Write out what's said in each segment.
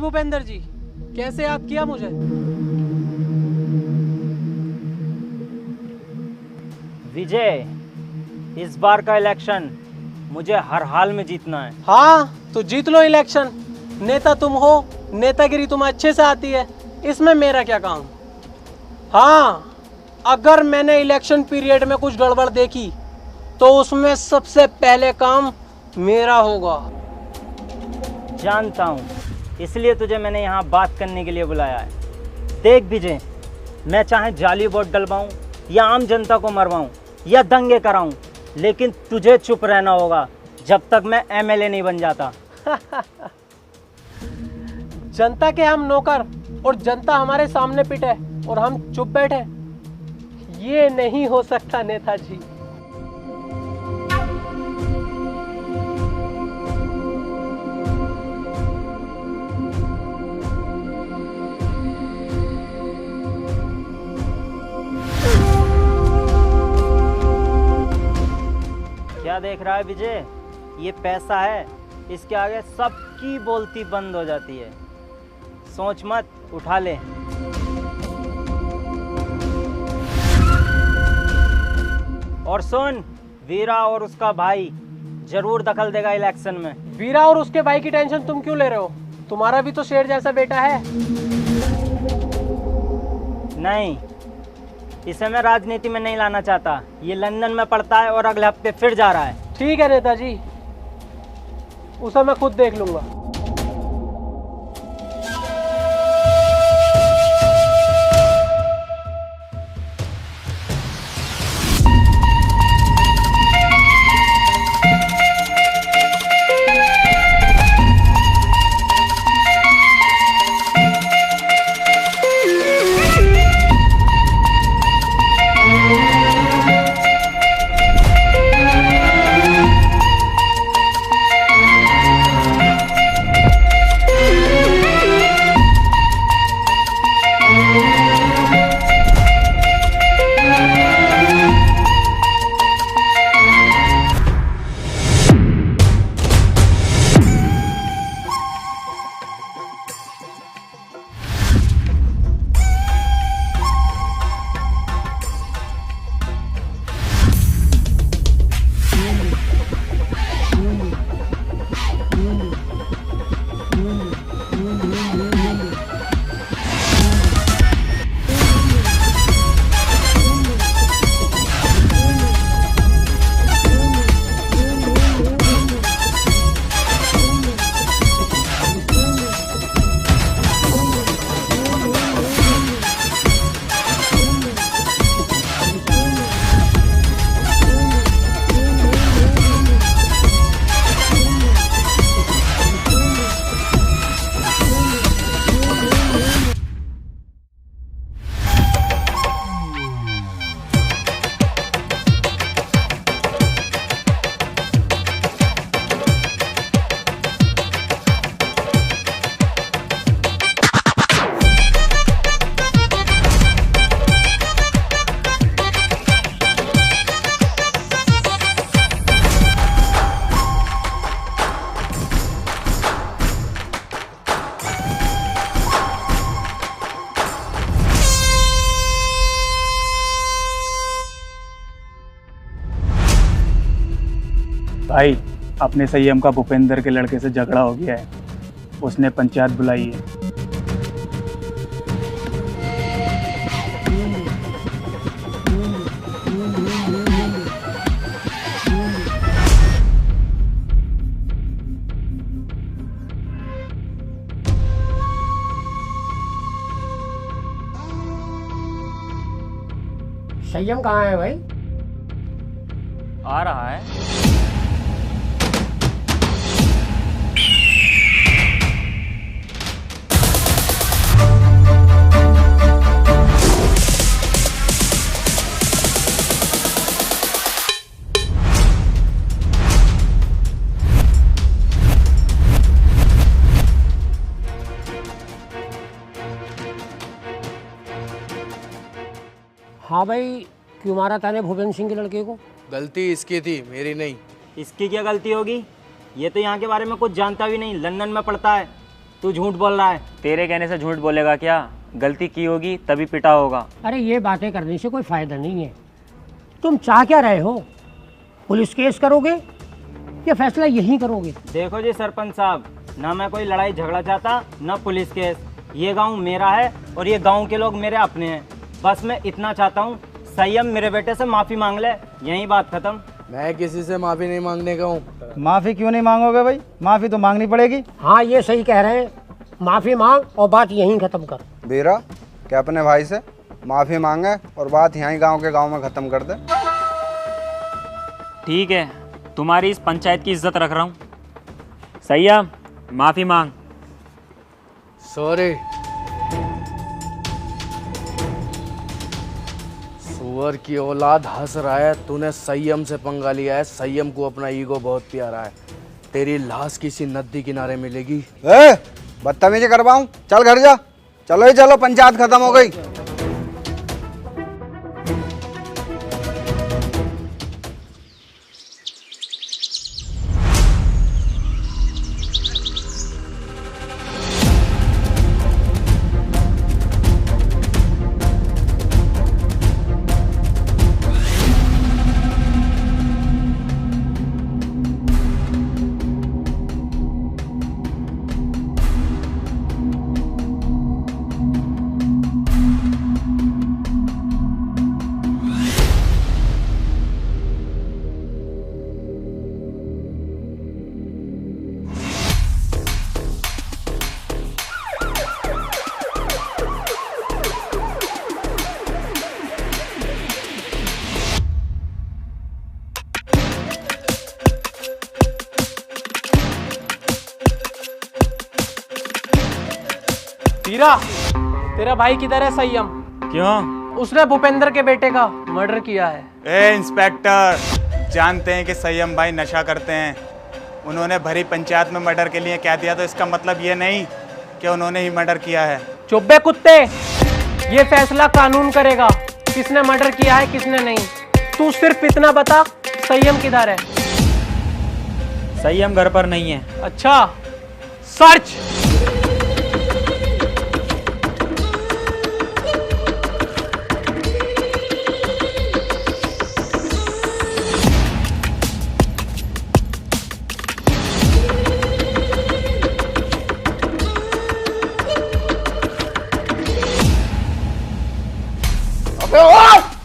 भूपेंद्र जी, कैसे याद किया मुझे? विजय, इस बार का इलेक्शन मुझे हर हाल में जीतना है। हाँ तो जीत लो इलेक्शन। नेता तुम हो, नेतागिरी तुम्हें अच्छे से आती है, इसमें मेरा क्या काम। हाँ, अगर मैंने इलेक्शन पीरियड में कुछ गड़बड़ देखी तो उसमें सबसे पहले काम मेरा होगा। जानता हूँ, इसलिए तुझे मैंने यहाँ बात करने के लिए बुलाया है। देख विजय, मैं चाहे जाली वोट डलवाऊँ या आम जनता को मरवाऊँ या दंगे कराऊँ, लेकिन तुझे चुप रहना होगा जब तक मैं एमएलए नहीं बन जाता। जनता के हम नौकर और जनता हमारे सामने पिटे और हम चुप बैठे, ये नहीं हो सकता नेताजी। क्या देख रहा है विजय? ये पैसा है, इसके आगे सबकी बोलती बंद हो जाती है। सोच मत, उठा ले। और सुन, वीरा और उसका भाई जरूर दखल देगा इलेक्शन में। वीरा और उसके भाई की टेंशन तुम क्यों ले रहे हो? तुम्हारा भी तो शेर जैसा बेटा है। नहीं, इसे मैं राजनीति में नहीं लाना चाहता। ये लंदन में पढ़ता है और अगले हफ्ते फिर जा रहा है। ठीक है नेताजी, उसे मैं खुद देख लूंगा। भाई, अपने संयम का भूपेंद्र के लड़के से झगड़ा हो गया है। उसने पंचायत बुलाई है। संयम कहाँ है भाई? आ रहा है। हाँ भाई, क्यों मारा ताने भूपेंद्र सिंह के लड़के को? गलती इसकी थी, मेरी नहीं। इसकी क्या गलती होगी? ये तो यहाँ के बारे में कुछ जानता भी नहीं, लंदन में पढ़ता है। तू झूठ बोल रहा है। तेरे कहने से झूठ बोलेगा क्या? गलती की होगी तभी पिटा होगा। अरे ये बातें करने से कोई फायदा नहीं है। तुम चाह क्या रहे हो? पुलिस केस करोगे या फैसला यहीं करोगे? देखो जी सरपंच साहब, ना मैं कोई लड़ाई झगड़ा चाहता ना पुलिस केस। ये गांव मेरा है और ये गांव के लोग मेरे अपने हैं। बस मैं इतना चाहता हूँ संयम मेरे बेटे से माफ़ी मांग ले, यही बात खत्म। मैं किसी से माफी नहीं मांगने का हूँ। माफ़ी क्यों नहीं मांगोगे भाई? माफ़ी तो मांगनी पड़ेगी। हाँ ये सही कह रहे हैं, माफ़ी मांग और बात यहीं ख़त्म कर। बीरा क्या अपने भाई से माफ़ी मांगे और बात यहीं गांव के गांव में ख़त्म कर दे। ठीक है, तुम्हारी इस पंचायत की इज्जत रख रहा हूँ। संयम, माफ़ी मांग। सॉरी। सुअर की औलाद हंस रहा है, तूने संयम से पंगा लिया है। संयम को अपना ईगो बहुत प्यारा है। तेरी लाश किसी नदी किनारे मिलेगी। बदतमीजी करवाऊं? चल घर जा। चलो ही चलो, पंचायत खत्म हो गई। वीरा, तेरा भाई किधर है संयम? क्यों? उसने भूपेंद्र के बेटे का मर्डर किया है। ए इंस्पेक्टर, जानते हैं कि संयम भाई नशा करते हैं। उन्होंने भरी पंचायत में मर्डर के लिए कह दिया तो इसका मतलब ये नहीं कि उन्होंने ही मर्डर किया है। चुप बे कुत्ते, ये फैसला कानून करेगा किसने मर्डर किया है किसने नहीं। तू सिर्फ इतना बता, संयम किधर है? संयम घर पर नहीं है। अच्छा, सर्च।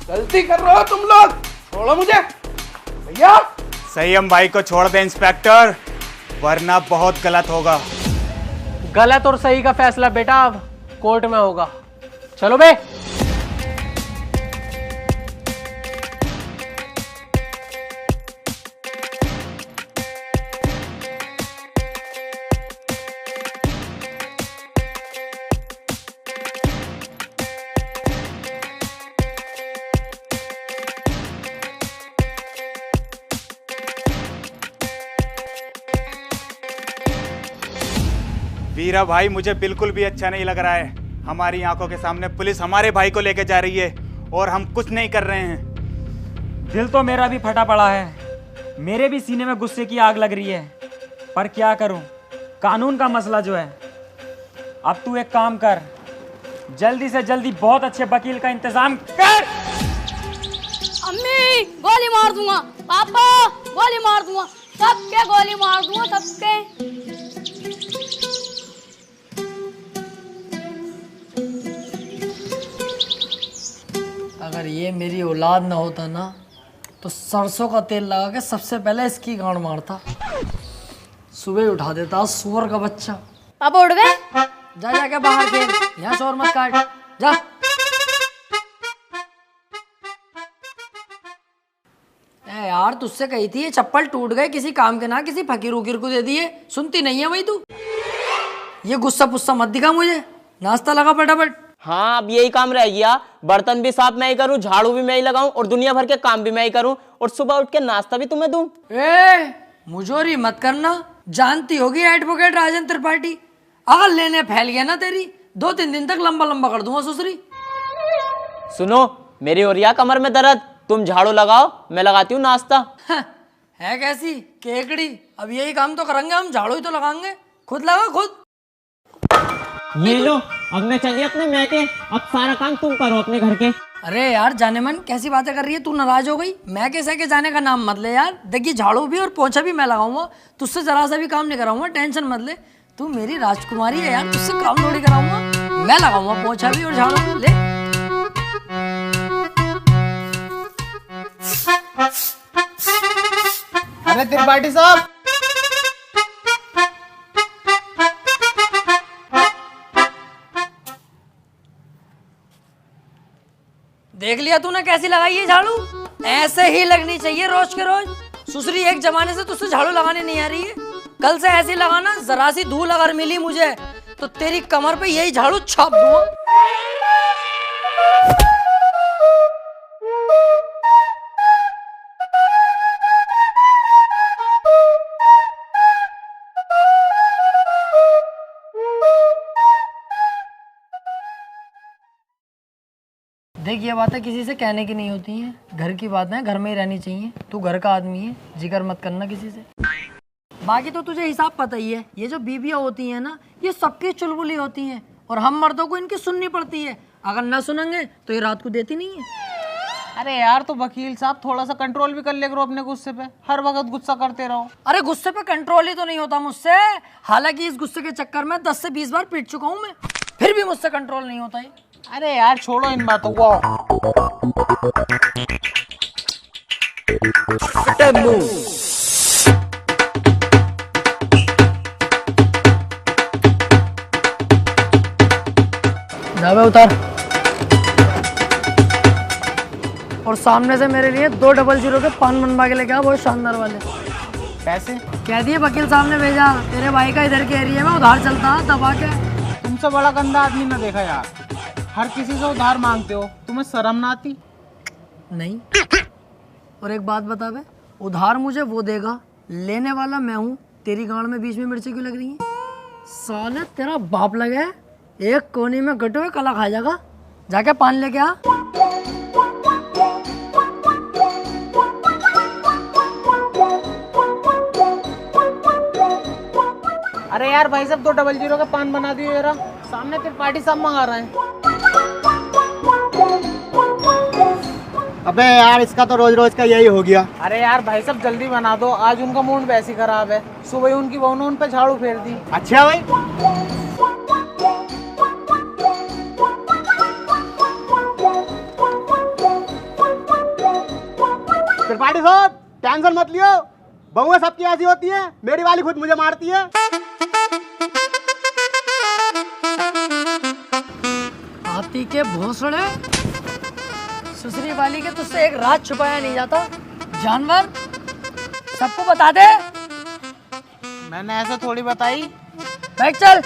गलती कर रहे हो तुम लोग, छोड़ो मुझे भैया। संयम भाई को छोड़ दे इंस्पेक्टर, वरना बहुत गलत होगा। गलत और सही का फैसला बेटा अब कोर्ट में होगा। चलो बे। वीरा भाई, मुझे बिल्कुल भी अच्छा नहीं लग रहा है। हमारी आंखों के सामने पुलिस हमारे भाई को लेके जा रही है और हम कुछ नहीं कर रहे हैं। दिल तो मेरा भी फटा पड़ा है, मेरे भी सीने में गुस्से की आग लग रही है, पर क्या करूं, कानून का मसला जो है। अब तू एक काम कर, जल्दी से जल्दी बहुत अच्छे वकील का इंतजाम कर। अम्मी गोली मार दूंगा, पापा गोली मार दूंगा, सबके गोली मार दूंगा, सबके। अगर ये मेरी औलाद ना होता ना तो सरसों का तेल लगा के सबसे पहले इसकी गांड मारता, सुबह उठा देता सुअर का बच्चा। पापा उठ गए? जा जाके बाहर खेल, यहाँ शोर मत काट, जा। ए यार, तुझसे कही थी ये चप्पल टूट गए, किसी काम के ना किसी फकीर उकीर को दे दिए, सुनती नहीं है भाई तू। ये गुस्सा पुस्सा मत दिखा मुझे, नाश्ता लगा फटाफट। हाँ, अब यही काम रह गया। बर्तन भी साफ मैं ही करूँ, झाड़ू भी मैं ही लगाऊं और दुनिया भर के काम भी मैं ही करूं और सुबह उठ के नाश्ता भी तुम्हें दूं। ए मुझोरी मत करना, जानती होगी एडवोकेट राजन त्रिपाठी। अगर लेने फैल गया ना तेरी, 2-3 दिन तक लंबा लंबा कर दूंगा सुसरी। सुनो, मेरी हो रही है कमर में दर्द, तुम झाड़ू लगाओ, मैं लगाती हूँ नाश्ता। है कैसी केकड़ी, अब यही काम तो करेंगे हम, झाड़ू ही तो लगाएंगे। खुद लगा खुद। ये लो, अब मैं चली अपने मैके, अब सारा काम तुम करो अपने घर के। अरे यार जाने मन कैसी बातें कर रही है तू, नाराज हो गई? मैं कैसे के जाने का नाम मत ले यार। देखिए झाड़ू भी और पोछा भी मैं लगाऊंगा, तुझसे जरा सा भी काम नहीं कराऊंगा, टेंशन मत ले। तू मेरी राजकुमारी है यार, तुझसे काम थोड़ी कराऊंगा। मैं लगाऊंगा पोछा भी और झाड़ू भी। ले अरे त्रिपाठी साहब, देख लिया तूने कैसी लगाई है झाड़ू? ऐसे ही लगनी चाहिए रोज के रोज। सुसरी एक जमाने से तुझसे झाड़ू लगाने नहीं आ रही है, कल से ऐसी लगाना। जरा सी धूल अगर मिली मुझे तो तेरी कमर पे यही झाड़ू छाप दूंगा। देख ये बातें किसी से कहने की नहीं होती हैं, घर की बातें घर में ही रहनी चाहिए। तू घर का आदमी है, जिक्र मत करना किसी से। बाकी तो तुझे हिसाब पता ही है, ये जो बीबियाँ होती हैं ना, ये सबकी चुलबुली होती हैं और हम मर्दों को इनकी सुननी पड़ती है। अगर ना सुनेंगे तो ये रात को देती नहीं है। अरे यार तो वकील साहब थोड़ा सा कंट्रोल भी कर ले करो अपने गुस्से पे, हर वक्त गुस्सा करते रहो। अरे गुस्से पे कंट्रोल ही तो नहीं होता मुझसे। हालांकि इस गुस्से के चक्कर में 10 से 20 बार पीट चुका हूँ मैं, फिर भी मुझसे कंट्रोल नहीं होता है। अरे यार छोड़ो इन बातों को। दावे उतार और सामने से मेरे लिए 200 के पान बनवा के लेके आ, बहुत शानदार वाले। पैसे कह दिए वकील साहब ने भेजा, तेरे भाई का इधर के एरिया में उधार चलता दबा के। तुमसे बड़ा गंदा आदमी ना देखा यार, हर किसी से उधार मांगते हो, तुम्हें शर्म ना आती? नहीं। और एक बात बता बे, उधार मुझे वो देगा, लेने वाला मैं हूँ। तेरी गांड में बीच में मिर्ची क्यों लग रही है? साले तेरा बाप लगे है, एक कोने में गटे हुए कला खा जाएगा। जाके पान लेके आ। अरे यार भाई साहब 200 का पान बना दियो जरा, सामने त्रिपाठी साहब मंगा रहे हैं। अबे यार इसका तो रोज रोज का यही हो गया। अरे यार भाई साहब जल्दी बना दो, आज उनका मूड वैसे ही खराब है। सुबह ही उनकी बहू ने उन पे झाड़ू फेर दी। अच्छा भाई, त्रिपाठी साहब टेंशन मत लियो, बहुएं सबकी ऐसी होती है, मेरी वाली खुद मुझे मारती है। हाथी के भोसड़े, सुसरी वाली के तुझसे एक रात छुपाया नहीं जाता। जानवर सबको बता दे। मैंने ऐसे थोड़ी बताई। बैठ चल।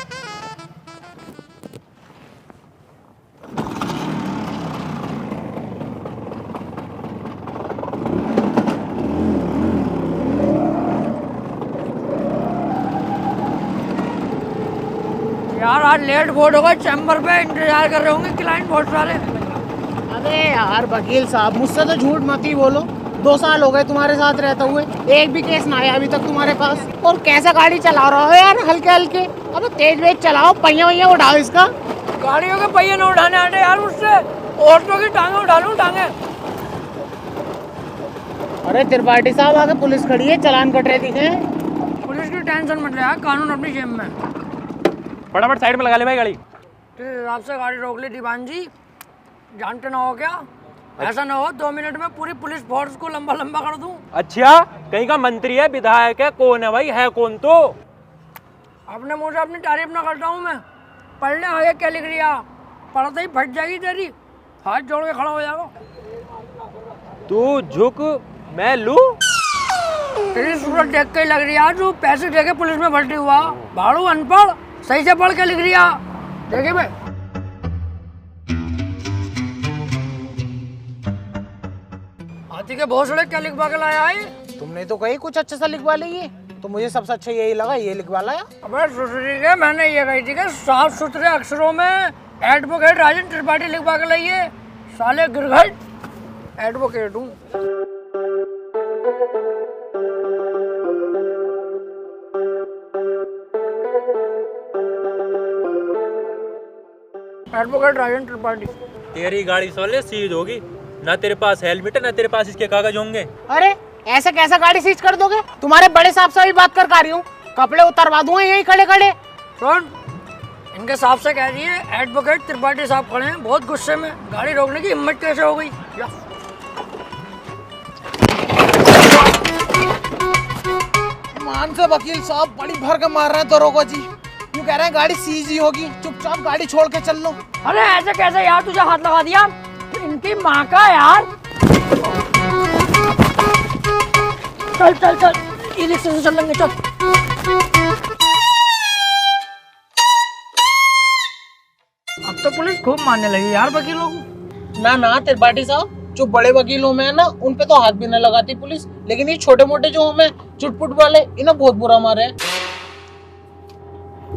यार आज लेट बहुत होगा, चैम्बर पे इंतजार कर रहे होंगे क्लाइंट बहुत सारे। अरे यार वकील साहब मुझसे तो झूठ मत ही बोलो, 2 साल हो गए तुम्हारे साथ रहते हुए, एक भी केस ना आया अभी तक तुम्हारे पास। और कैसा गाड़ी चला रहा हो यार, हल्के हल्के। अबे तेज वेज चलाओ, पहिया वैया उठाओ इसका। गाड़ियों के पहिए न उठाने आते यार मुझसे, ऑटो की टांगे उठा लूं टांगे। अरे त्रिपाठी साहब आगे पुलिस खड़ी है, चालान कट रहे दिखे। पुलिस की टेंशन मत ले यार, कानून अपनी जेब में। फटाफट साइड में लगा ले भाई गाड़ी। आपसे गाड़ी रोक ली दीवान जी, जानते ना हो क्या? ऐसा ना हो 2 मिनट में पूरी पुलिस फोर्स को लंबा लंबा कर दूं। अच्छा कहीं का मंत्री है, विधायक है, कौन है भाई? है कौन? तो अपने मुंह से अपनी तारीफ ना करता हूँ मैं। पढ़ ले आगे क्या लिख रिया, पढ़ते ही फट जाएगी तेरी, हाथ जोड़ के खड़ा हो जाएगा। तू झुक मैं लू। तेरी सूरत देख के ही लग रही है तू पैसे दे के पुलिस में भर्ती हुआ। भाड़ू अनपढ़, सही से पढ़ के लिख रिया। देखे भाई हाथी के भोसड़े क्या लिखवा के लाया है? तुमने तो कही कुछ अच्छा सा लिखवा ली, तो मुझे सबसे अच्छा यही लगा, ये लिखवा लाया। अबे सुसरी के मैंने ये कही थी कि साफ सुथरे अक्षरों में एडवोकेट राजन त्रिपाठी लिखवा के लाइए। साले गिरघट एडवोकेट हूँ। एडवोकेट राजन त्रिपाठी। तेरी गाड़ी साले सीज होगी, ना तेरे पास हेलमेट है ना तेरे पास इसके कागज होंगे। अरे ऐसे कैसे गाड़ी सीज कर दोगे? तुम्हारे बड़े साहब से भी बात कर रही हूँ, कपड़े उतरवा दूंगा यहीं खड़े खड़े। सुन, इनके साहब से कह दिए एडवोकेट त्रिपाठी साहब खड़े हैं, बहुत गुस्से में, गाड़ी रोकने की हिम्मत कैसे हो गई? मान से वकील साहब बड़ी भर के मार रहे हैं दरोगा जी, यूँ कह रहे हैं गाड़ी सीज ही होगी, चुपचाप गाड़ी छोड़ के चल लो। अरे ऐसे कैसे यार, तुझे हाथ लगा दिया? इनकी माँ का यार। चल चल चल, ई रिक्शे से चल लेंगे, चल। अब तो पुलिस खूब मारने लगी यार वकीलों को। ना त्रिपाठी साहब, जो बड़े वकीलों में है ना उन पे तो हाथ भी न लगाती पुलिस, लेकिन ये छोटे मोटे जो हमें चुटपुट वाले इन्हें बहुत बुरा मारे हैं।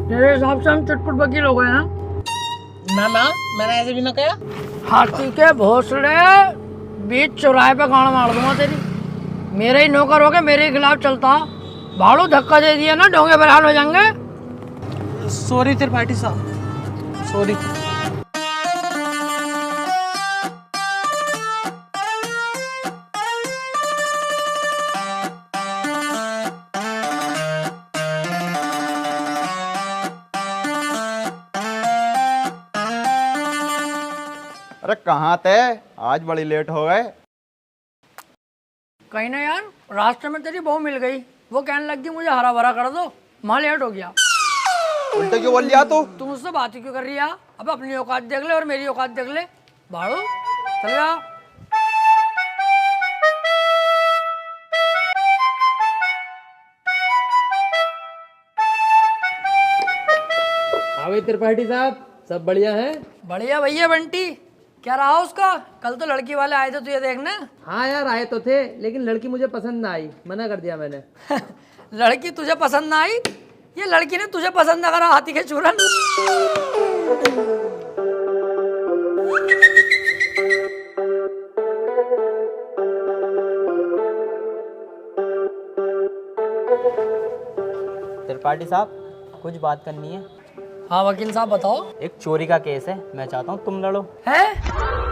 तेरे हिसाब से हम चुटपुट वकील हो गए हैं? ना मैंने ऐसे भी ना कहा। हाथी के भोसले बीच चौराहे पे गाड़ मार दूंगा तेरी। मेरे ही नौकर हो के मेरे ही खिलाफ चलता, भाड़ू धक्का दे दिया ना ढोंगे बरहाल हो जाएंगे। सॉरी त्रिपाठी साहब, सॉरी। अरे कहाँ थे? आज बड़ी लेट हो गए। कहीं ना यार, रास्ते में तेरी बहू मिल गई, वो कहने लगी मुझे हरा भरा कर दो, मां लेट हो गया। उल्टे क्यों बोल लिया तू? तुम मुझसे बात ही क्यों कर रही है? अब अपनी औकात देख ले और मेरी औकात देख ले। भाड़ू चल जा। हाँ त्रिपाठी साहब, सब बढ़िया है? बढ़िया भैया बंटी, क्या रहा उसका? कल तो लड़की वाले आए थे तुझे देखने। हाँ यार आए तो थे, लेकिन लड़की मुझे पसंद ना आई, मना कर दिया मैंने। लड़की तुझे पसंद ना आई? ये लड़की ने तुझे पसंद ना करा, हाथी के चूरन। त्रिपाठी साहब, कुछ बात करनी है। हाँ वकील साहब बताओ। एक चोरी का केस है, मैं चाहता हूँ तुम लड़ो। है?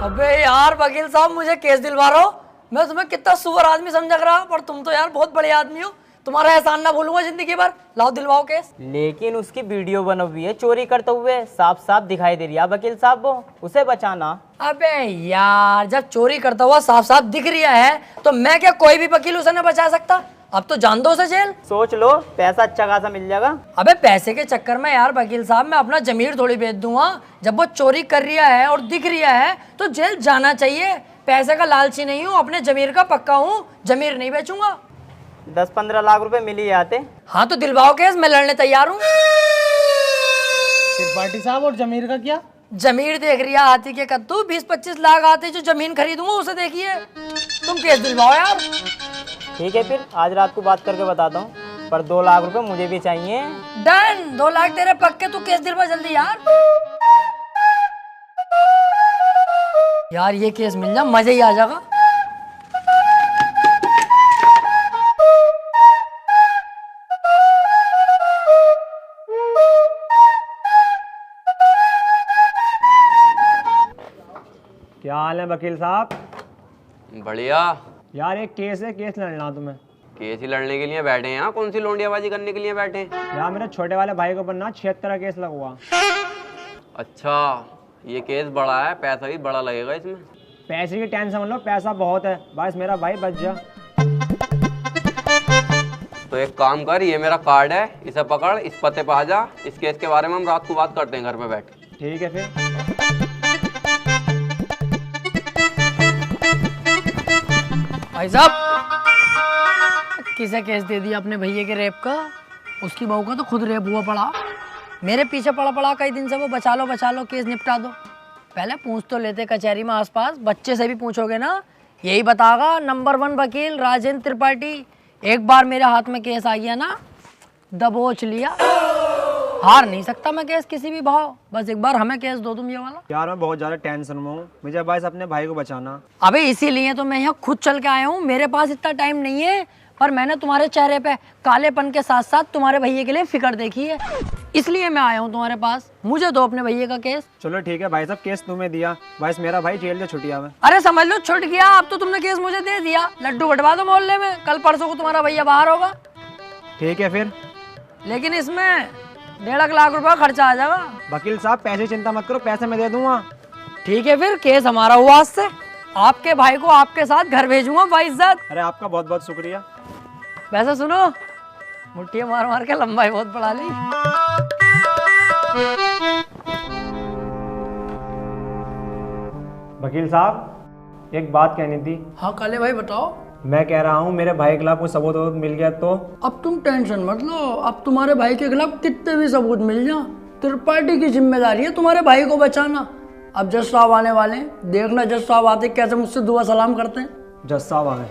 अबे यार वकील साहब, मुझे केस दिलवा रहे हो? मैं तुम्हें कितना सुअर आदमी समझ रहा, पर तुम तो यार बहुत बड़े आदमी हो, तुम्हारा एहसान ना भूलूंगा जिंदगी भर। लाओ दिलवाओ केस। लेकिन उसकी वीडियो बनी हुई है चोरी करते हुए, साफ साफ दिखाई दे रही है वकील साहब, वो उसे बचाना। अबे यार, जब चोरी करता हुआ साफ साफ दिख रहा है तो मैं क्या कोई भी वकील उसे न बचा सकता? अब तो जान दो उसे जेल। सोच लो, पैसा अच्छा खासा मिल जाएगा। अबे पैसे के चक्कर में यार वकील साहब मैं अपना जमीर थोड़ी बेच दूंगा। जब वो चोरी कर रहा है और दिख रहा है तो जेल जाना चाहिए। पैसे का लालची नहीं हूँ, अपने जमीर का पक्का हूँ, जमीर नहीं बेचूंगा। 10-15 लाख रुपए मिल ही आते। हाँ तो दिलवाओ केस, मैं लड़ने तैयार हूँ। त्रिपाठी साहब, और जमीर का क्या? जमीर देख रही है हाथी के कद्दू, 20-25 लाख आते जो जमीन खरीदूंगा उसे देखिए। तुम केस दिलवाओ यार। ठीक है फिर आज रात को बात करके बताता हूँ, पर 2 लाख रुपए मुझे भी चाहिए। डन, 2 लाख तेरे पक्के, तू केस दिलवा जल्दी यार। यार ये केस मिल जा, मजा ही आ जाएगा। क्या हाल है वकील साहब? बढ़िया। यार एक केस है, केस लड़ना तुम्हें। केस ही लड़ने के लिए बैठे हैं यहाँ? कौन सी लोंडियाबाजी करने के लिए बैठे हैं? यार मेरे छोटे वाले भाई के ऊपर ना 76 का केस लगा। अच्छा, ये केस बड़ा है, पैसा भी बड़ा लगेगा इसमें। पैसे की टेंशन मत लो, पैसा बहुत है, बस मेरा भाई बच जा। तो एक काम कर, ये मेरा कार्ड है, इसे पकड़, इस पते पे आ जा। इस केस के बारे में हम रात को बात करते हैं घर पे बैठ के। ठीक है फिर। भाई साहब, किसे केस दे दिया अपने भैया के रेप का? उसकी बहू का तो खुद रेप हुआ पड़ा, मेरे पीछे पड़ा पड़ा कई दिन से वो। बचा लो केस निपटा दो। पहले पूछ तो लेते कचहरी में आसपास, बच्चे से भी पूछोगे ना यही बतागा नंबर 1 वकील राजेंद्र त्रिपाठी। एक बार मेरे हाथ में केस आ गया ना, दबोच लिया। हार नहीं सकता मैं केस किसी भी भाव, बस एक बार हमें केस दो तुम ये वाला। यार मैं बहुत ज्यादा टेंशन में हूँ, मुझे बस अपने भाई को बचाना। अबे इसीलिए तो मैं यहाँ खुद चल के आया हूँ, मेरे पास इतना टाइम नहीं है, पर मैंने तुम्हारे चेहरे पे कालेपन के साथ साथ तुम्हारे भैया के लिए फिक्र देखी है। इसलिए मैं आया हूँ तुम्हारे पास। मुझे दो अपने भैया का केस। चलो ठीक है भाई साहब, केस तुम्हें दिया, बस मेरा भाई जेल से छुट्टिया में। अरे समझ लो छुट गया, अब तो तुमने केस मुझे दे दिया। लड्डू बंटवा दो मोहल्ले में, कल परसों को तुम्हारा भैया बाहर होगा। ठीक है फिर, लेकिन इसमें 1.5 लाख रुपया खर्चा आ जाएगा। वकील साहब पैसे चिंता मत करो, पैसे मैं दे दूंगा। ठीक है फिर, केस हमारा हुआ आज से। आपके भाई को आपके साथ घर भेजूंगा बाइज्जत। अरे आपका बहुत बहुत शुक्रिया। वैसे सुनो, मुट्ठी मार मार के लंबाई बहुत बढ़ा ली। वकील साहब एक बात कहनी थी। हाँ काले भाई बताओ। मैं कह रहा हूँ मेरे भाई के खिलाफ कोई सबूत मिल गया तो? अब तुम टेंशन मत लो, अब तुम्हारे भाई के खिलाफ कितने भी सबूत मिल जाए, त्रिपाठी की जिम्मेदारी है तुम्हारे भाई को बचाना। अब जज साहब आने वाले हैं, देखना जज साहब आते कैसे मुझसे दुआ सलाम करते हैं। जज साहब आ गए।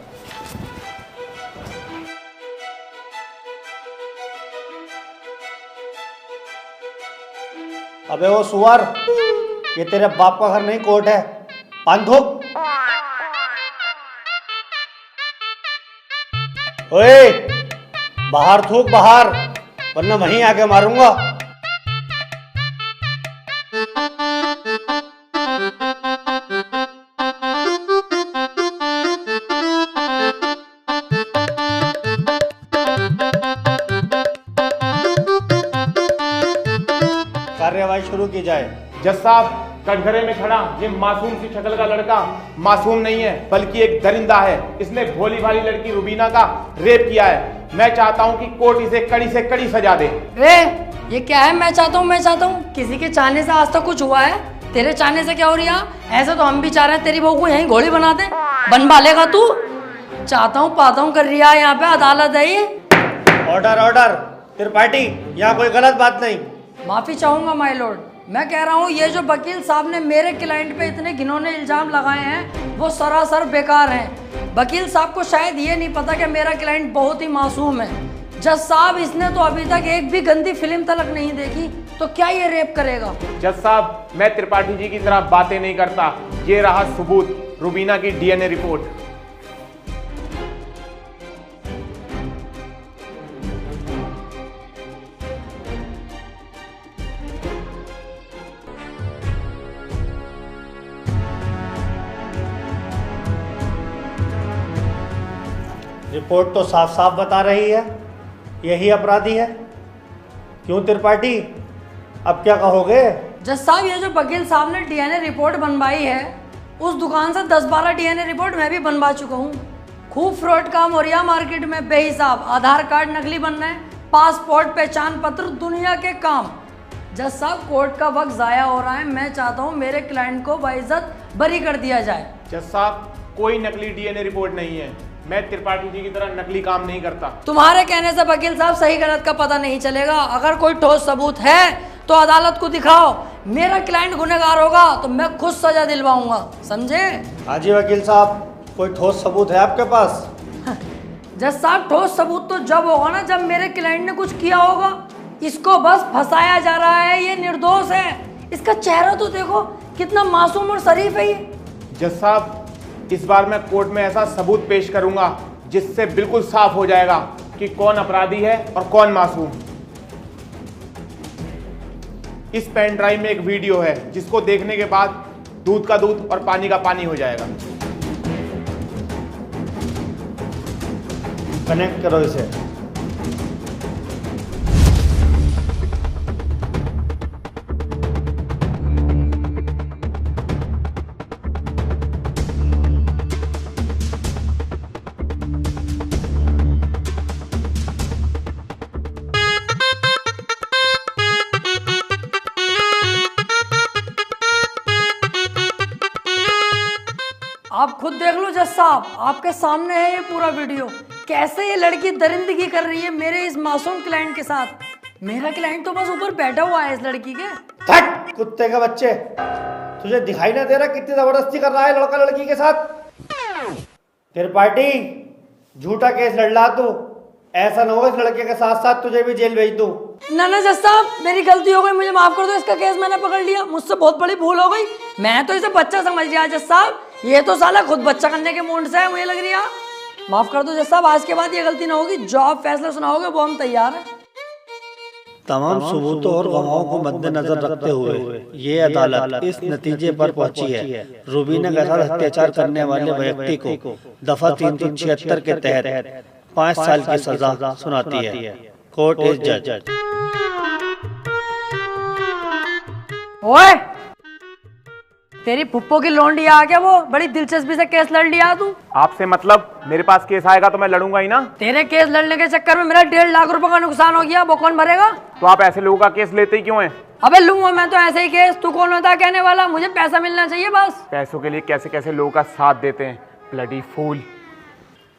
अबे वो सुअर, ये तेरे बाप का घर नहीं कोर्ट है। पान थूक। ओए बाहर थूक बाहर, वरना वहीं आके मारूंगा। कार्यवाही शुरू की जाए। जज साहब, कटघरे में खड़ा ये मासूम सी शक्ल का लड़का मासूम नहीं है, बल्कि एक दरिंदा है। इसने भोली भाली लड़की रुबीना का रेप किया है। मैं चाहता हूं कि कोर्ट इसे कड़ी से कड़ी सजा दे। ये क्या है? मैं चाहता हूँ, किसी के चाहने से आज तक कुछ हुआ है? तेरे चाहने से क्या हो रहा? ऐसे तो हम भी चाह रहे हैं तेरी बहू को यहीं घोड़ी बना दे। बनवा लेगा तू? चाहता हूँ पाता हूँ कर रहा है, यहाँ पे अदालत है ये। Order order. त्रिपाठी, यहाँ कोई गलत बात नहीं। माफी चाहूंगा माय लॉर्ड। मैं कह रहा हूँ ये जो वकील साहब ने मेरे क्लाइंट पे इतने घिनौने इल्जाम लगाए हैं वो सरासर बेकार हैं। वकील साहब को शायद ये नहीं पता कि मेरा क्लाइंट बहुत ही मासूम है। जज साहब, इसने तो अभी तक एक भी गंदी फिल्म तलक नहीं देखी, तो क्या ये रेप करेगा? जज साहब, मैं त्रिपाठी जी की तरह बातें नहीं करता। ये रहा सबूत, रुबीना की डीएनए रिपोर्ट। रिपोर्ट तो साफ साफ बता रही है यही अपराधी है। क्यों त्रिपाठी, अब क्या कहोगे? जज साहब, ये जो वकील साहब ने डीएनए रिपोर्ट बनवाई है, उस दुकान से 10-12 डीएनए रिपोर्ट मैं भी बनवा चुका हूँ। खूब फ्रॉड काम हो रहा मार्केट में बेहिसाब। आधार कार्ड नकली बन रहे हैं, पासपोर्ट पहचान पत्र दुनिया के काम। जज साहब, कोर्ट का वक्त जाया हो रहा है। मैं चाहता हूँ मेरे क्लाइंट को बाइज्जत बरी कर दिया जाए। जज साहब, कोई नकली डीएनए रिपोर्ट नहीं है। मैं त्रिपाठी जी की तरह नकली काम नहीं करता। तुम्हारे कहने से वकील साहब सही गलत का पता नहीं चलेगा। अगर कोई ठोस सबूत है तो अदालत को दिखाओ। मेरा क्लाइंट गुनहगार होगा तो मैं खुद सजा दिलवाऊंगा, समझे? हाँ जी वकील साहब, कोई ठोस सबूत है आपके पास? जज साहब, ठोस सबूत तो जब होगा ना जब मेरे क्लाइंट ने कुछ किया होगा। इसको बस फंसाया जा रहा है, ये निर्दोष है। इसका चेहरा तो देखो, कितना मासूम और शरीफ है ये। जज साहब, इस बार मैं कोर्ट में ऐसा सबूत पेश करूंगा जिससे बिल्कुल साफ हो जाएगा कि कौन अपराधी है और कौन मासूम। इस पेन ड्राइव में एक वीडियो है जिसको देखने के बाद दूध का दूध और पानी का पानी हो जाएगा। कनेक्ट करो इसे। आप खुद देख लो जज साहब, आपके सामने है ये पूरा वीडियो। कैसे ये लड़की दरिंदगी कर रही है मेरे इस मासूम क्लाइंट के साथ। मेरा क्लाइंट तो बस ऊपर बैठा हुआ है इस लड़की के। हट कुत्ते के बच्चे, तुझे दिखाई ना दे रहा कितनी जबरदस्ती कर रहा है लड़का लड़की के साथ? त्रिपाठी, झूठा केस लड़ ला तू। ऐसा ना हो इस लड़के के साथ साथ तुझे भी जेल भेज दूं। ना जज साहब, मेरी गलती हो गई, मुझे माफ कर दो। इसका केस मैंने पकड़ लिया, मुझसे बहुत बड़ी भूल हो गई। मैं तो इसे बच्चा समझ लिया जज साहब, ये तो साला खुद बच्चा करने के मूड से है, मुझे लग रही है। माफ कर दो जज साहब, आज के बाद ये गलती ना होगी। जो आप फैसला सुनाओगे वो हम तैयार हैं। तमाम सबूतों और गवाहों को मद्देनजर रखते हुए ये अदालत इस नतीजे पर पहुंची है, रुबीना के साथ अत्याचार करने वाले व्यक्ति को दफा 376 के तहत 5 साल की सजा सुनाती है। कोर्ट इज जज। ओए, तेरी फुप्पो की लौंडी आ गया, वो बड़ी दिलचस्पी से केस लड़ लिया तू। आपसे मतलब? मेरे पास केस आएगा तो मैं लड़ूंगा ही ना। तेरे केस लड़ने के चक्कर में मेरा 1.5 लाख रुपए का नुकसान हो गया, वो कौन भरेगा? तो आप ऐसे लोगों का केस लेते ही क्यों हैं? अबे लूंगा मैं तो ऐसे ही केस, तू कौन होता कहने वाला? मुझे पैसा मिलना चाहिए बस। पैसों के लिए कैसे कैसे लोगों का साथ देते हैं, ब्लडी फूल।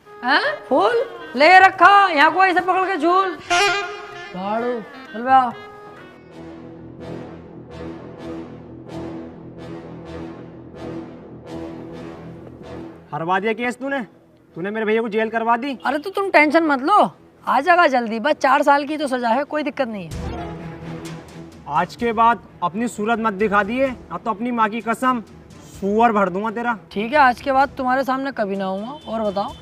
हैं? फूल ले रखा यहाँ को ऐसे पकड़ के झूल भाड़ू, चल बे आ। हरवा दिया केस तूने मेरे भैया को जेल करवा दी। अरे तो तुम टेंशन मत लो, आ जाएगा जल्दी, बस 4 साल की तो सजा है, कोई दिक्कत नहीं है। आज के बाद अपनी सूरत मत दिखा दिए, अब तो अपनी माँ की कसम सुअर भर दूंगा तेरा। ठीक है, आज के बाद तुम्हारे सामने कभी ना आऊंगा। और बताओ?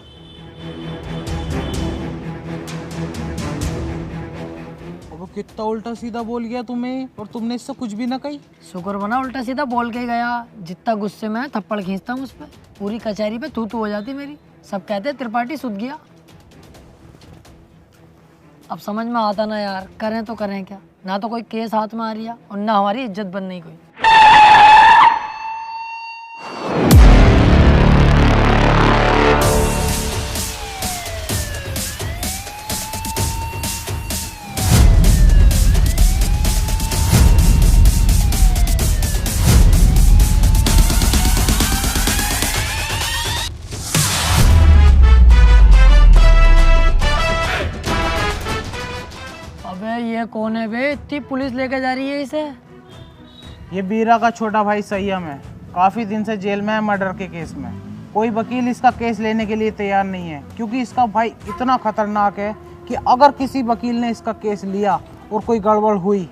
वो कितना उल्टा सीधा बोल गया तुम्हें, और तुमने इससे कुछ भी ना कही। शुक्र बना उल्टा सीधा बोल के गया, जितना गुस्से में थप्पड़ खींचता हूँ उस पर, पूरी कचहरी पे तू हो जाती मेरी। सब कहते त्रिपाठी सुध गया। अब समझ में आता ना यार, करें तो करें क्या, ना तो कोई केस हाथ में आ रही है और ना हमारी इज्जत बन नहीं कोई। ये कौन है बे, इतनी पुलिस लेके जा रही है इसे? ये बीरा का छोटा भाई संयम है, काफी दिन से जेल में है मर्डर के केस में। कोई वकील इसका केस लेने के लिए तैयार नहीं है, क्योंकि इसका भाई इतना खतरनाक है कि अगर किसी वकील ने इसका केस लिया और कोई गड़बड़ हुई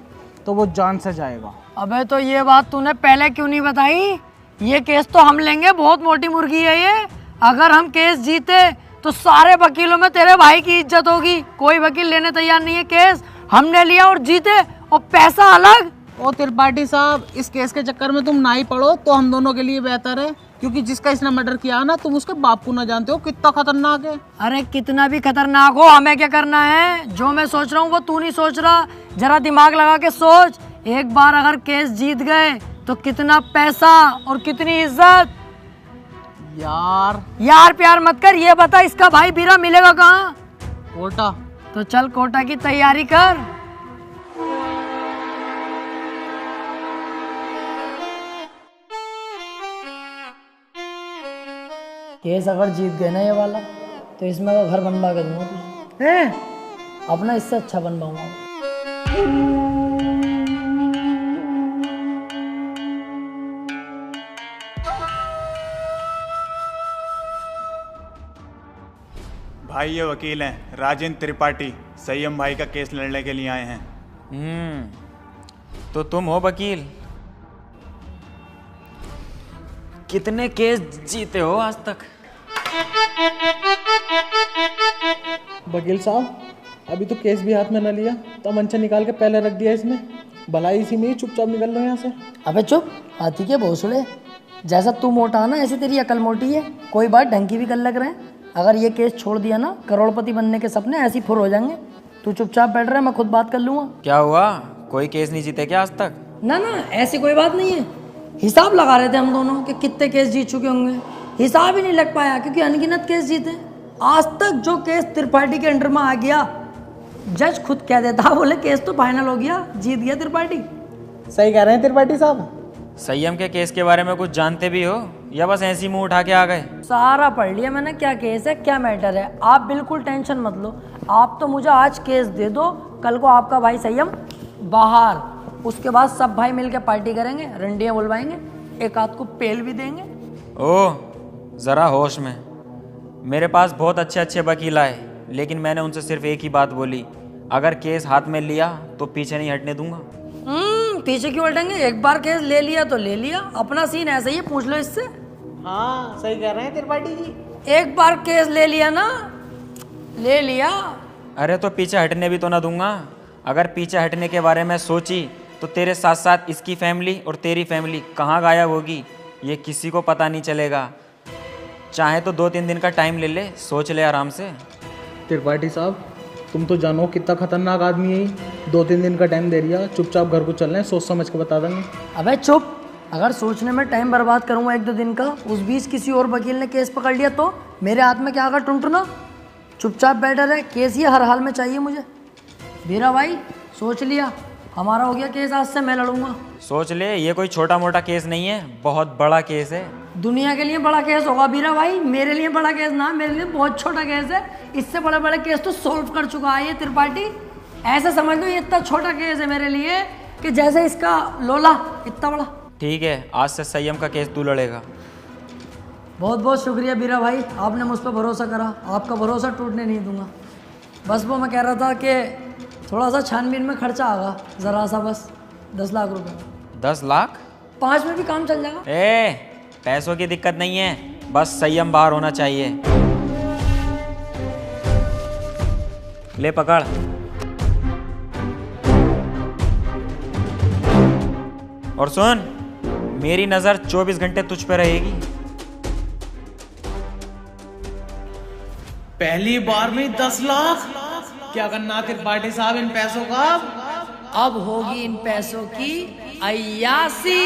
तो वो जान से जाएगा। अबे तो ये बात तूने पहले क्यों नहीं बताई? ये केस तो हम लेंगे, बहुत मोटी मुर्गी है ये। अगर हम केस जीते तो सारे वकीलों में तेरे भाई की इज्जत होगी। कोई वकील लेने तैयार नहीं है केस, हमने लिया और जीते, और पैसा अलग। ओ त्रिपाठी साहब, इस केस के चक्कर में तुम ना ही पड़ो तो हम दोनों के लिए बेहतर है, क्योंकि जिसका इसने मर्डर किया ना, तुम उसके बाप को ना जानते हो कितना खतरनाक है। अरे कितना भी खतरनाक हो, हमें क्या करना है? जो मैं सोच रहा हूँ वो तू नहीं सोच रहा, जरा दिमाग लगा के सोच। एक बार अगर केस जीत गए तो कितना पैसा और कितनी इज्जत। यार प्यार मत कर, ये बता इसका भाई बीरा मिलेगा कहाँ? कोटा। तो चल कोटा की तैयारी कर। केस अगर जीत गए ना ये वाला, तो इसमें का घर बनवा के दूंगा तुझे। अपना इससे अच्छा बनवाऊंगा। भाई ये वकील हैं राजेंद्र त्रिपाठी, संयम भाई का केस लड़ने के लिए आए हैं। तो तुम हो वकील? कितने केस जीते हो आज तक? वकील साहब, अभी तो केस भी हाथ में न लिया, तो मंचा निकाल के पहले रख दिया इसने। भलाई इसी में ही चुपचाप निकल लो यहाँ से। अबे चुप, हाथी के भोसड़े। जैसा तू मोटा ना, ऐसी तेरी अकल मोटी है। कोई बात ढंग की भी कर लग रहे हैं। अगर ये केस छोड़ दिया ना, करोड़पति बनने के सपने ऐसी फुर हो जाएंगे। तू चुपचाप बैठ रहा है, मैं खुद बात कर लूंगा। क्या हुआ, कोई केस नहीं जीते क्या आज तक? ना ना, ऐसी कोई बात नहीं है। हिसाब लगा रहे थे हम दोनों कि कितने केस जीत चुके होंगे। हिसाब ही नहीं लग पाया, क्योंकि अनगिनत केस जीते। आज तक जो केस त्रिपाठी के अंडर में आ गया, जज खुद कह देता, बोले केस तो फाइनल हो गया, जीत गया त्रिपाठी। सही कह रहे हैं त्रिपाठी साहब। संयम के केस के बारे में कुछ जानते भी हो या बस ऐसी मुंह उठा के आ गए? सारा पढ़ लिया मैंने, क्या केस है क्या मैटर है। आप बिल्कुल टेंशन मत लो। आप तो मुझे आज केस दे दो, कल को आपका भाई संयम बाहर, उसके बाद सब भाई मिलकर पार्टी करेंगे, रंडियाँ बुलवाएंगे, एक आध को पेल भी देंगे। ओह, जरा होश में। मेरे पास बहुत अच्छे अच्छे वकील आए, लेकिन मैंने उनसे सिर्फ एक ही बात बोली, अगर केस हाथ में लिया तो पीछे नहीं हटने दूंगा। पीछे क्यों हटेंगे? एक बार केस ले लिया तो ले लिया, अपना सीन ऐसा ही है, पूछ लो इससे। हाँ सही कह रहे हैं त्रिपाठी जी। एक बार केस ले लिया ना, ले लिया। अरे तो पीछे हटने भी तो ना दूंगा। अगर पीछे हटने के बारे में सोची तो तेरे साथ साथ इसकी फैमिली और तेरी फैमिली कहाँ गायब होगी ये किसी को पता नहीं चलेगा। चाहे तो 2-3 दिन का टाइम ले ले, सोच ले आराम से। त्रिपाठी साहब, तुम तो जानो कितना खतरनाक आदमी है ये। 2-3 दिन का टाइम दे दिया, चुपचाप घर को चलना है, सोच समझ के बता देंगे। अबे चुप, अगर सोचने में टाइम बर्बाद करूँगा 1-2 दिन का, उस बीच किसी और वकील ने केस पकड़ लिया तो मेरे हाथ में क्या आगा टुनटुना। चुपचाप बैठा रहे, केस ये हर हाल में चाहिए मुझे। वीरा भाई सोच लिया, हमारा हो गया केस, आज से मैं लड़ूंगा। सोच ले, ये कोई छोटा मोटा केस नहीं है, बहुत बड़ा केस है। दुनिया के लिए बड़ा केस होगा वीरा भाई, मेरे लिए बड़ा केस ना, मेरे लिए बहुत छोटा केस है। इससे बड़े बड़े केस तो सॉल्व कर चुका है ये त्रिपाठी। ऐसे समझ लो ये इतना छोटा केस है मेरे लिए कि जैसे इसका लोला इतना बड़ा। ठीक है, आज से संयम का केस तू लड़ेगा। बहुत बहुत शुक्रिया वीरा भाई, आपने मुझ पर भरोसा करा, आपका भरोसा टूटने नहीं दूंगा। बस वो मैं कह रहा था कि थोड़ा सा छानबीन में खर्चा आगा, ज़रा सा, बस 10 लाख रुपए। 10 लाख? 5 में भी काम चल जाएगा। पैसों की दिक्कत नहीं है, बस संयम बाहर होना चाहिए। ले पकड़। और सुन, मेरी नजर 24 घंटे तुझ पे रहेगी। पहली बार में 10 लाख? क्या करना त्रिपाठी साहब इन पैसों का? अब होगी इन पैसों की अय्यासी।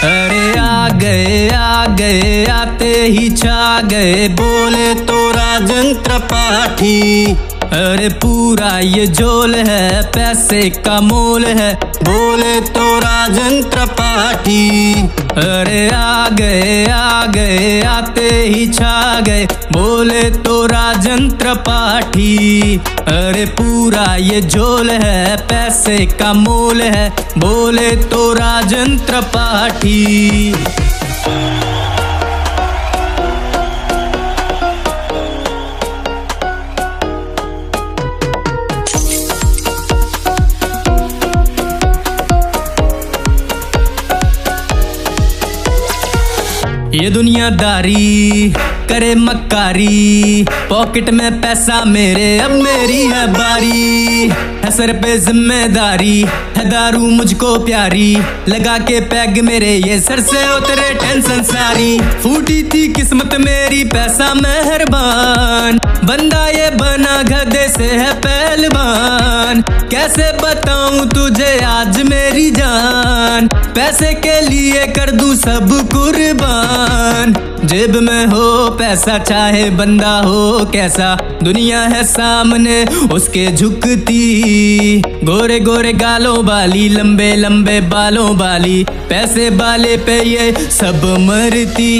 अरे आ गए आते ही छा गए, बोले तो राजन त्रिपाठी। अरे पूरा ये झोल है, पैसे का मोल है, बोले तो राजन त्रिपाठी। अरे आ गए आते ही छा गए, बोले तो राजन त्रिपाठी। अरे पूरा ये झोल है, पैसे का मोल है, बोले तो राजन त्रिपाठी। ये दुनियादारी करे मक्कारी, पॉकेट में पैसा मेरे, अब मेरी है बारी। है सर पे जिम्मेदारी, है दारू मुझको प्यारी, लगा के पैग मेरे ये सर से उतरे टेंशन सारी। फूटी थी किस्मत मेरी, पैसा मेहरबान, बंदा ये बना गधे से है पहलवान। कैसे बताऊं तुझे आज मेरी जान, पैसे के लिए कर दूं सब कुर्बान। जेब में हो पैसा, चाहे बंदा हो कैसा, दुनिया है सामने उसके झुकती। गोरे गोरे गालों वाली, लंबे लंबे बालों वाली, पैसे वाले पे ये सब मरती।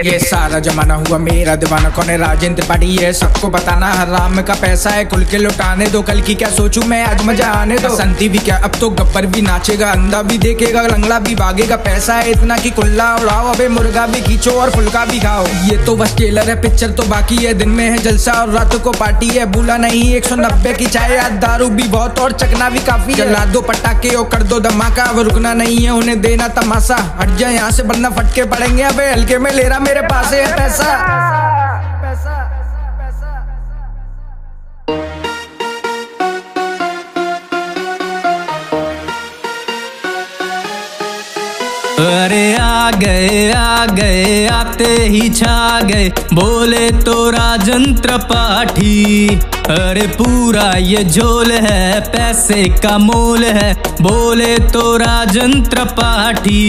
ये सारा जमाना हुआ मेरा दीवाना, कौन है राजेंद्र त्रिपाठी ये सबको बताना। हराम का पैसा है खुल के लुटाने दो, कल की क्या सोचूं मैं आज मजा आने दो। संती भी क्या, अब तो गब्बर भी नाचेगा, अंधा भी देखेगा, लंगड़ा भी भागेगा। पैसा है इतना कि कुल्ला उड़ाओ, अबे मुर्गा भी खींचो और फुल्का भी खाओ। ये तो बस ट्रेलर है, पिक्चर तो बाकी है। दिन में है जलसा और रात को पार्टी है, भूला नहीं 190 की चाय, आज दारू भी बहुत और चकना भी काफी है। जला दो पटाखे और कर दो धमाका, अब रुकना नहीं है उन्हें देना तमाशा। हट जाए यहाँ से वरना फटके पड़ेंगे, अबे हल्के में ले रहा मेरे पास है पैसा। अरे आ गए आते ही छा गए, बोले तो राजन त्रिपाठी। अरे पूरा ये झोल है, पैसे का मोल है, बोले तो राजन त्रिपाठी।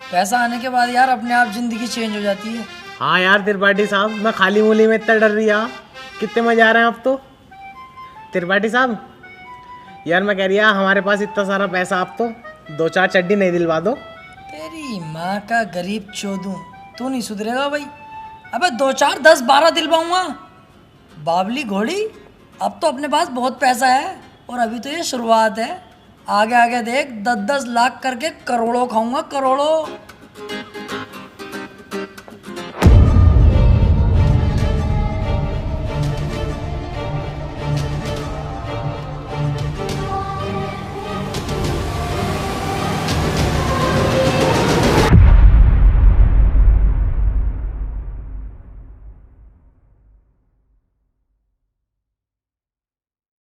पैसा आने के बाद यार अपने आप जिंदगी चेंज हो जाती है। हाँ यार त्रिपाठी साहब, मैं खाली मूली में इतना डर रहा, कितने मजे आ रहे हैं अब तो। त्रिपाठी साहब यार मैं कह रहा हमारे पास इतना सारा पैसा, आप तो 2-4 चड्डी नहीं दिलवा दो। तेरी माँ का गरीब चोदू, तू नहीं सुधरेगा भाई। अबे 2-4 10-12 दिलवाऊंगा। बाबली घोड़ी, अब तो अपने पास बहुत पैसा है और अभी तो ये शुरुआत है। आगे आगे देख 10-10 लाख करके करोड़ों खाऊंगा, करोड़ों।